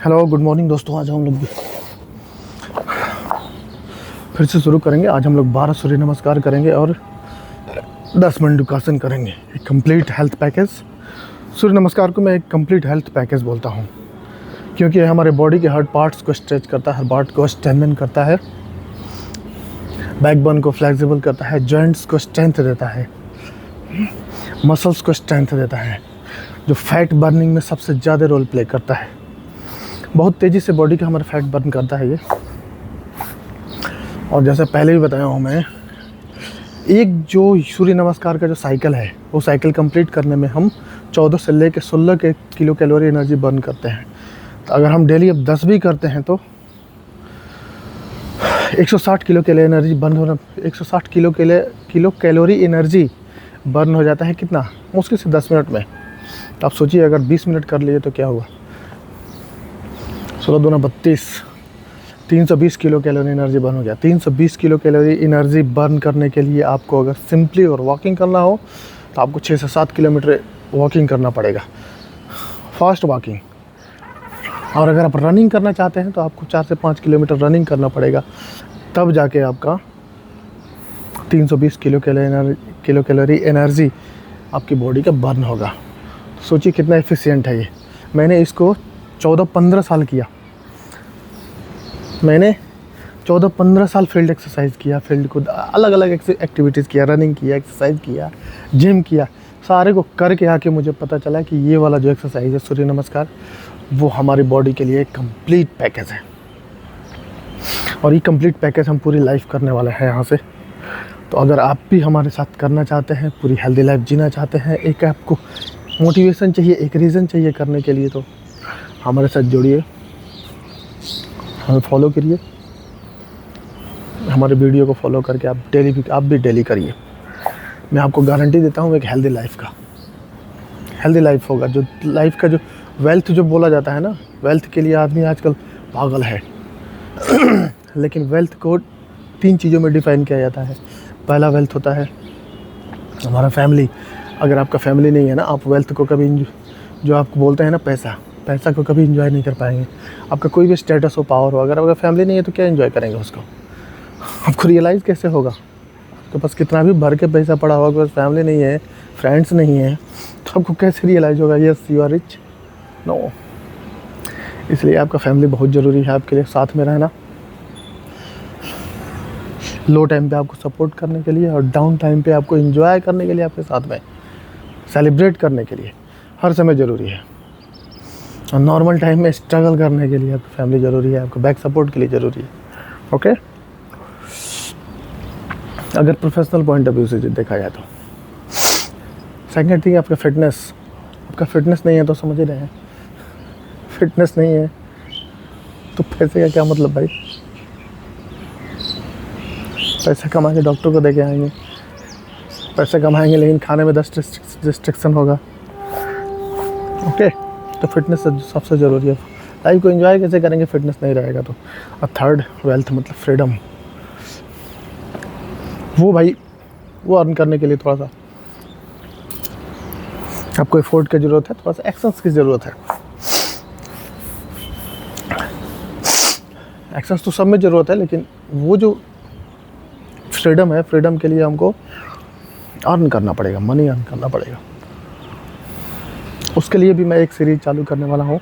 Hello good morning दोस्तों। आज हम लोग फिर से शुरू करेंगे। आज हम लोग 12 सूर्य नमस्कार करेंगे और 10 मिनट योगासन करेंगे। एक कंप्लीट हेल्थ पैकेज। सूर्य नमस्कार को मैं एक कंप्लीट हेल्थ पैकेज बोलता हूँ, क्योंकि ये हमारे बॉडी के हर पार्ट्स को स्ट्रेच करता है, हर पार्ट को स्ट्रेंथन करता है, बैकबोन को फ्लेक्सिबल करता है, जॉइंट्स को स्ट्रेंथ देता है, मसल्स को स्ट्रेंथ देता है, जो फैट बर्निंग में सबसे ज़्यादा रोल प्ले करता है। बहुत तेज़ी से बॉडी का हमारा फैट बर्न करता है ये। और जैसे पहले भी बताया हूँ मैं, एक जो सूर्य नमस्कार का जो साइकिल है, वो साइकिल कंप्लीट करने में हम 14 से लेकर 16 के किलो कैलोरी एनर्जी बर्न करते हैं। तो अगर हम डेली अब 10 भी करते हैं तो 160 किलो कैलोरी एनर्जी बर्न होना, 160 किलो कैलोरी एनर्जी बर्न हो जाता है। कितना मुश्किल से 10 मिनट में। तो आप सोचिए, अगर 20 मिनट कर लिए तो क्या हुआ। 16 दूना 32, 320 किलो कैलोरी एनर्जी बर्न हो गया। 320 किलो कैलोरी एनर्जी बर्न करने के लिए आपको अगर सिंपली और वॉकिंग करना हो तो आपको 6 से 7 किलोमीटर वॉकिंग करना पड़ेगा, फास्ट वॉकिंग। और अगर आप रनिंग करना चाहते हैं तो आपको 4 से 5 किलोमीटर रनिंग करना पड़ेगा, तब जाके आपका 320 किलो कैलोरी एनर्जी आपकी बॉडी का बर्न होगा। सोचिए कितना एफिशिएंट है ये। मैंने इसको 14-15 साल किया। मैंने 14-15 साल फील्ड एक्सरसाइज किया, फील्ड को अलग अलग एक्टिविटीज़ किया, रनिंग किया, एक्सरसाइज किया, जिम किया, सारे को करके आके मुझे पता चला कि ये वाला जो एक्सरसाइज है सूर्य नमस्कार, वो हमारी बॉडी के लिए एक कंप्लीट पैकेज है। और ये कंप्लीट पैकेज हम पूरी लाइफ करने वाले हैं यहाँ से। तो अगर आप भी हमारे साथ करना चाहते हैं, पूरी हेल्दी लाइफ जीना चाहते हैं, एक आपको मोटिवेशन चाहिए, एक रीज़न चाहिए करने के लिए, तो हमारे साथ जुड़िए, हमें फॉलो करिए। हमारे वीडियो को फॉलो करके आप भी डेली करिए। मैं आपको गारंटी देता हूँ एक हेल्दी लाइफ का। हेल्दी लाइफ होगा। जो लाइफ का जो वेल्थ जो बोला जाता है ना, वेल्थ के लिए आदमी आजकल पागल है। लेकिन वेल्थ को 3 चीज़ों में डिफाइन किया जाता है। पहला वेल्थ होता है हमारा फैमिली। अगर आपका फैमिली नहीं है ना, आप वेल्थ को कभी, जो आपको बोलते हैं ना पैसा को कभी एंजॉय नहीं कर पाएंगे। आपका कोई भी स्टेटस हो, पावर हो, अगर आपका फैमिली नहीं है तो क्या एंजॉय करेंगे उसको। आपको रियलाइज़ कैसे होगा। आपके पास कितना भी भर के पैसा पड़ा होगा, आपके पास फैमिली नहीं है, फ्रेंड्स नहीं है, तो आपको कैसे रियलाइज़ होगा yes you are rich. No. इसलिए आपका फैमिली बहुत ज़रूरी है आपके लिए, साथ में रहना, लो टाइम पे आपको सपोर्ट करने के लिए, और डाउन टाइम पे आपको एंजॉय करने के लिए, आपके साथ में सेलिब्रेट करने के लिए हर समय ज़रूरी है। और नॉर्मल टाइम में स्ट्रगल करने के लिए आपकी फैमिली ज़रूरी है, आपको बैक सपोर्ट के लिए ज़रूरी है। ओके। अगर प्रोफेशनल पॉइंट ऑफ व्यू से देखा जाए तो सेकंड थिंग, आपका फिटनेस नहीं है तो समझ ही रहे हैं। फिटनेस नहीं है तो पैसे का क्या मतलब भाई। पैसे कमा के डॉक्टर को दे के आएंगे, पैसे कमाएंगे लेकिन खाने में 10 रिस्ट्रिक्शन होगा। ओके। तो फिटनेस सबसे ज़रूरी है। लाइफ को एंजॉय कैसे करेंगे फिटनेस नहीं रहेगा तो। और थर्ड वेल्थ मतलब फ्रीडम। वो अर्न करने के लिए थोड़ा सा आपको एफर्ट की ज़रूरत है, थोड़ा सा एक्शंस की ज़रूरत है। एक्शंस तो सब में ज़रूरत है, लेकिन वो जो फ्रीडम है, फ्रीडम के लिए हमको अर्न करना पड़ेगा, मनी अर्न करना पड़ेगा। उसके लिए भी मैं एक सीरीज चालू करने वाला हूँ,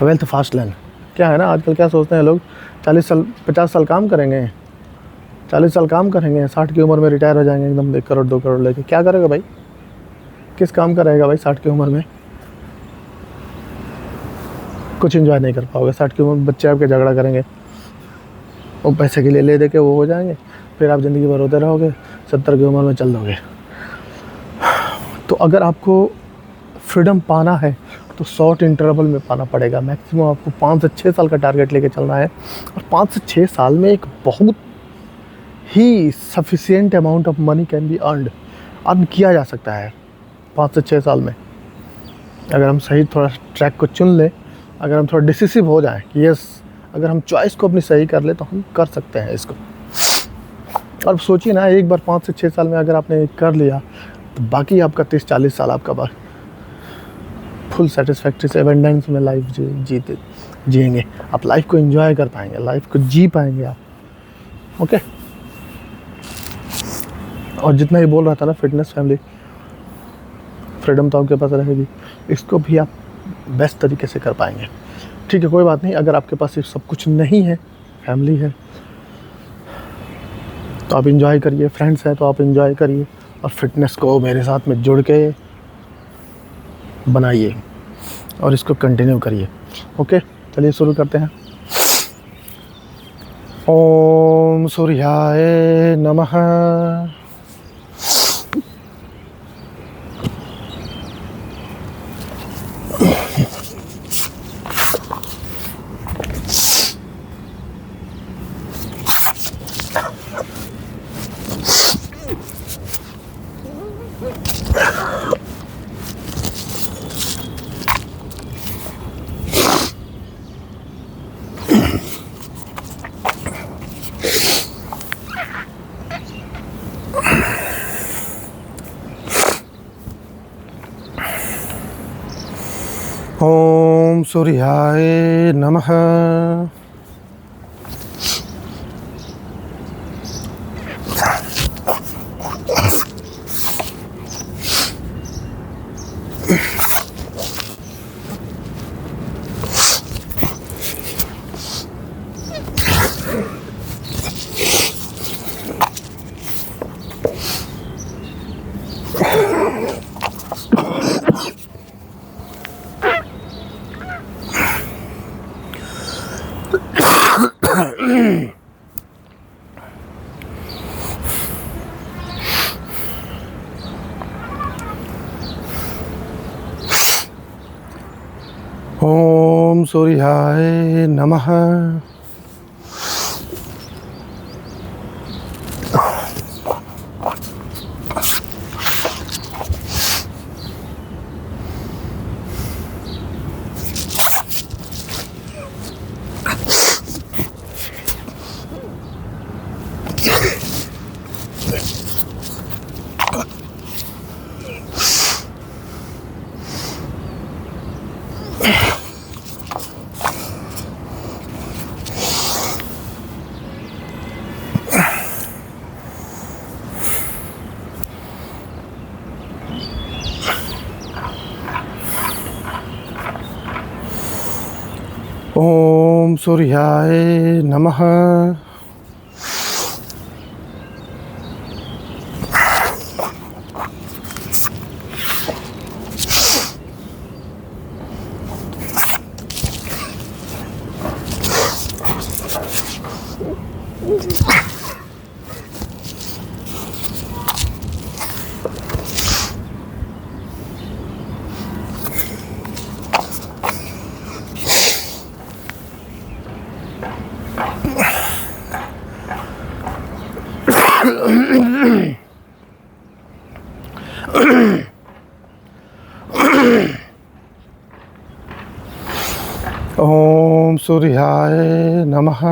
वेल्थ फास्ट लर्न। क्या है ना, आजकल क्या सोचते हैं लोग, 40 साल 50 साल काम करेंगे, 40 साल काम करेंगे, 60 की उम्र में रिटायर हो जाएंगे एकदम 1 करोड़ 2 करोड़ लेके। क्या करेगा भाई, किस काम का रहेगा भाई 60 की उम्र में। कुछ एंजॉय नहीं कर पाओगे। 60 की उम्र में बच्चे आपके झगड़ा करेंगे, वो पैसे के लिए ले दे के वो हो जाएंगे, फिर आप ज़िंदगी भर रोते रहोगे, 70 की उम्र में चल दोगे। तो अगर आपको फ्रीडम पाना है तो शॉर्ट इंटरवल में पाना पड़ेगा। मैक्सिमम आपको 5 से 6 साल का टारगेट लेके चलना है, और 5 से 6 साल में एक बहुत ही sufficient amount of money can be earn किया जा सकता है 5 से 6 साल में। अगर हम सही थोड़ा ट्रैक को चुन लें, अगर हम थोड़ा डिसिसिव हो जाएं कि यस, अगर हम चॉइस को अपनी सही कर ले तो हम कर सकते हैं इसको। और सोचिए ना, एक बार 5 से 6 साल में अगर आपने कर लिया तो बाकी आपका 30-40 साल आपका फुल सेटिस्फैक्ट्री से एबंडेंस में लाइफ जीते जिएंगे। आप लाइफ को एंजॉय कर पाएंगे, लाइफ को जी पाएंगे आप। ओके। और जितना ये बोल रहा था ना, फिटनेस, फैमिली, फ्रीडम तो आपके पास रहेगी, इसको भी आप बेस्ट तरीके से कर पाएंगे। ठीक है, कोई बात नहीं। अगर आपके पास ये सब कुछ नहीं है, फैमिली है तो आप इंजॉय करिए, फ्रेंड्स हैं तो आप इंजॉय करिए, और फिटनेस को मेरे साथ में जुड़ के बनाइए और इसको कंटिन्यू करिए। ओके, चलिए शुरू करते हैं। ओम सूर्याय नमः। ओम सूर्याय नमः। ओम सूर्याय नमः। ओम सूर्याय नमः। ओम सूर्याय नमः।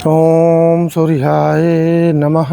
ओम सूर्याय नमः।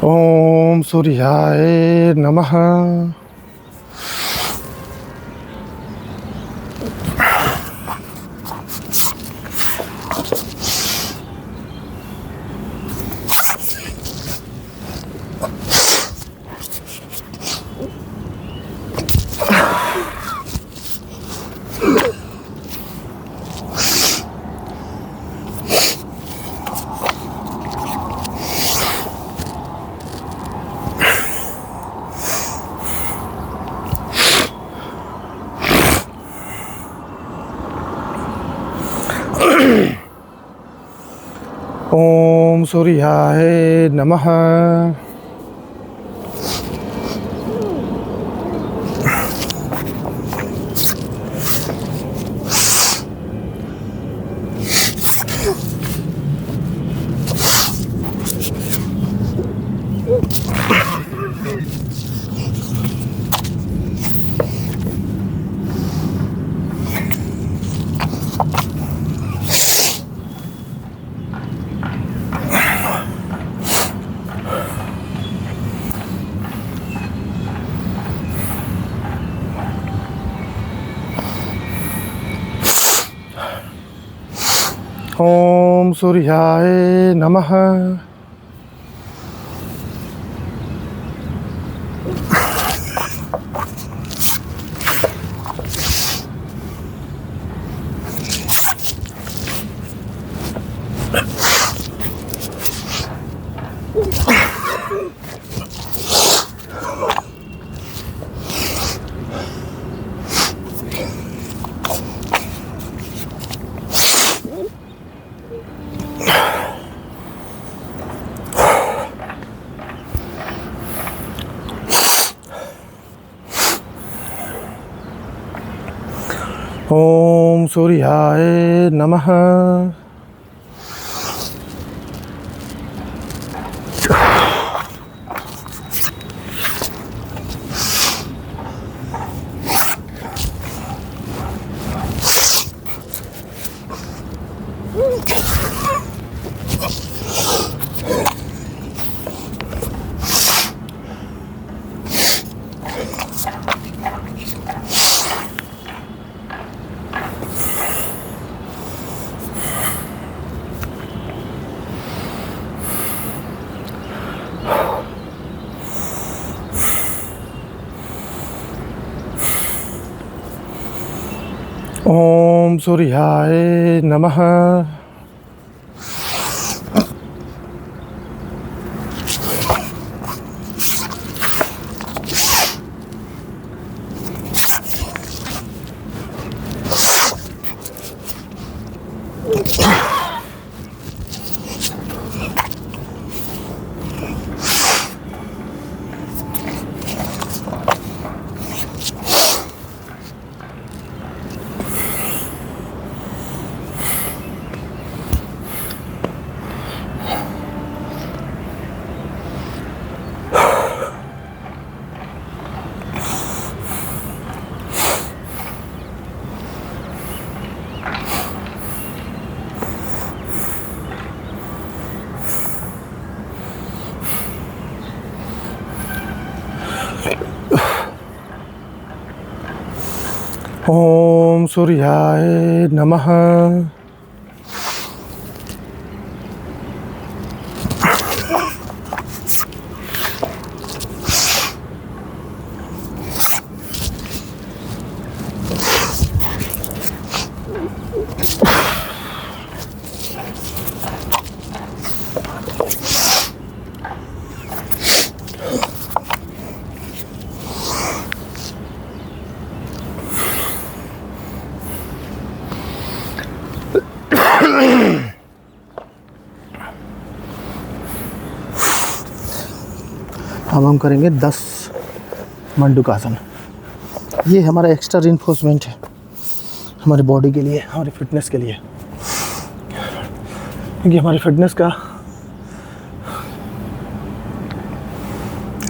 ओम सूर्याय नमः। ओम सूर्याय नमः। ओम सूर्याय नमः। ओम सूर्याय नमः। ओम सूर्याय नमः। ओम सूर्याय नमः। अब हम करेंगे 10 मंडूकासन। ये हमारा एक्स्ट्रा रिइंफोर्समेंट है हमारी बॉडी के लिए, हमारी फिटनेस के लिए, क्योंकि हमारी फिटनेस का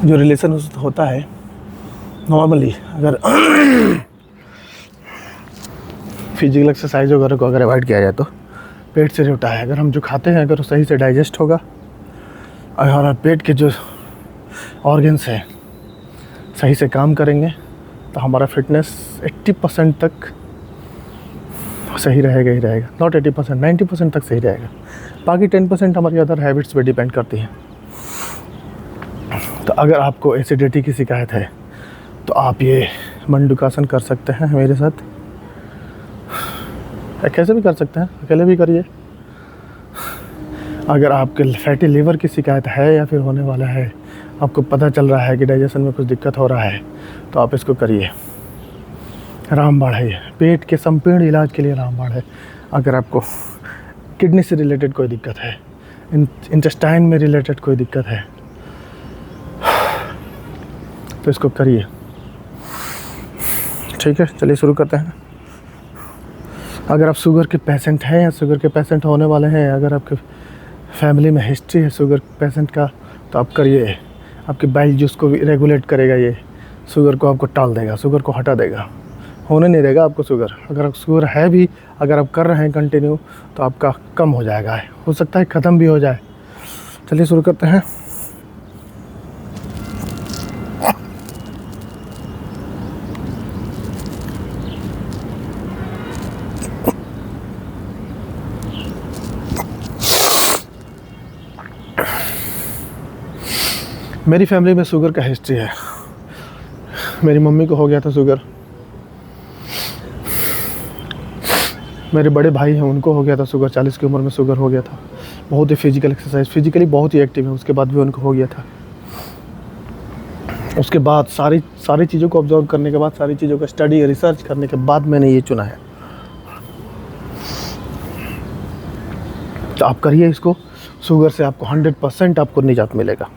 जो रिलेशन होता है नॉर्मली, अगर फिजिकल एक्सरसाइज वगैरह को अगर अवॉइड किया जाए तो पेट से होता है। अगर हम जो खाते हैं अगर वो सही से डाइजेस्ट होगा और हमारा पेट के जो ऑर्गन्स हैं सही से काम करेंगे तो हमारा फिटनेस 80% तक सही रहेगा ही रहेगा। नॉट 80%, 90% तक सही रहेगा। बाकी 10% हमारी अदर हैबिट्स पे डिपेंड करती हैं। तो अगर आपको एसिडिटी की शिकायत है तो आप ये मंडूकासन कर सकते हैं मेरे साथ, या कैसे भी कर सकते हैं, अकेले भी करिए। अगर आपके फैटी लिवर की शिकायत है या फिर होने वाला है, आपको पता चल रहा है कि डाइजेशन में कुछ दिक्कत हो रहा है, तो आप इसको करिए। रामबाण है ये, पेट के संपूर्ण इलाज के लिए रामबाण है। अगर आपको किडनी से रिलेटेड कोई दिक्कत है, इंटेस्टाइन में रिलेटेड कोई दिक्कत है, तो इसको करिए। ठीक है, चलिए शुरू करते हैं। अगर आप शुगर के पेशेंट हैं या शुगर के पेशेंट होने वाले हैं, अगर आपके फैमिली में हिस्ट्री है शुगर पेशेंट का, तो आप करिए। आपकी बाइल जूस को भी रेगुलेट करेगा, ये शुगर को आपको टाल देगा, शुगर को हटा देगा, होने नहीं देगा आपको शुगर। अगर आप शुगर है भी, अगर आप कर रहे हैं कंटिन्यू, तो आपका कम हो जाएगा, हो सकता है ख़त्म भी हो जाए। चलिए शुरू करते हैं। मेरी फैमिली में शुगर का हिस्ट्री है। मेरी मम्मी को हो गया था शुगर, मेरे बड़े भाई हैं उनको हो गया था शुगर, 40 की उम्र में शुगर हो गया था। बहुत ही फिजिकल एक्सरसाइज, फिजिकली बहुत ही एक्टिव है, उसके बाद भी उनको हो गया था। उसके बाद सारी चीज़ों को ऑब्जर्व करने के बाद, सारी चीज़ों का स्टडी रिसर्च करने के बाद मैंने ये चुना है। तो आप करिए इसको, शुगर से आपको 100% आपको निजात मिलेगा।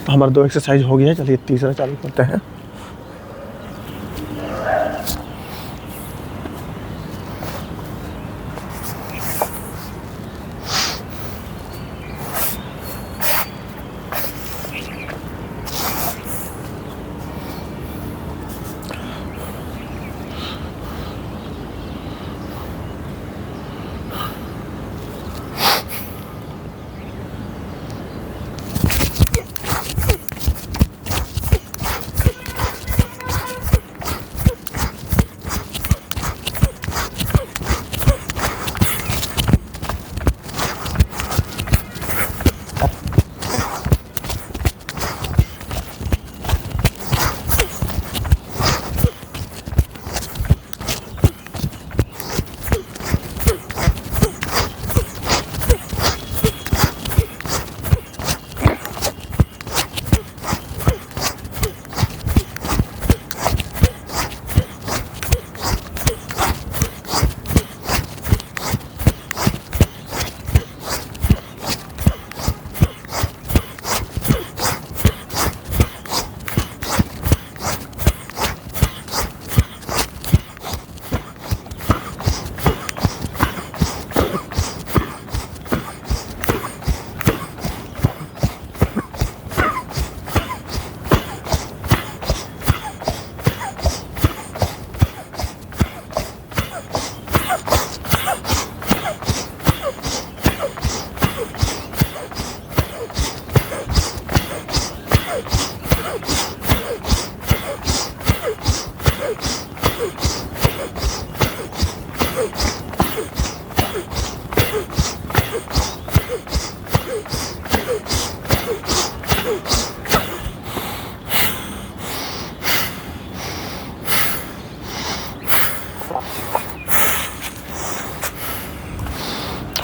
तो हमारा 2 एक्सरसाइज हो गया है, चलिए तीसरा चालू करते हैं।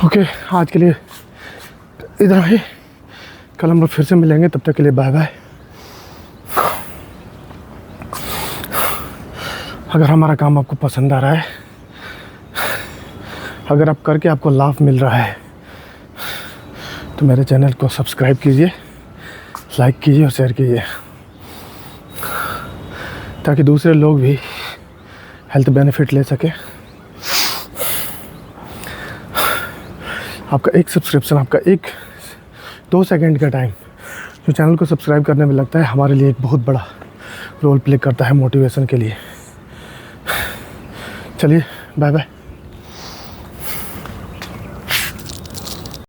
ओके, आज के लिए इधर ही, कल हम लोग फिर से मिलेंगे, तब तक के लिए बाय बाय। अगर हमारा काम आपको पसंद आ रहा है, अगर आप करके आपको लाभ मिल रहा है, तो मेरे चैनल को सब्सक्राइब कीजिए, लाइक कीजिए और शेयर कीजिए, ताकि दूसरे लोग भी हेल्थ बेनिफिट ले सके। आपका एक सब्सक्रिप्शन, आपका 1-2 सेकंड का टाइम जो चैनल को सब्सक्राइब करने में लगता है, हमारे लिए एक बहुत बड़ा रोल प्ले करता है मोटिवेशन के लिए। चलिए बाय बाय।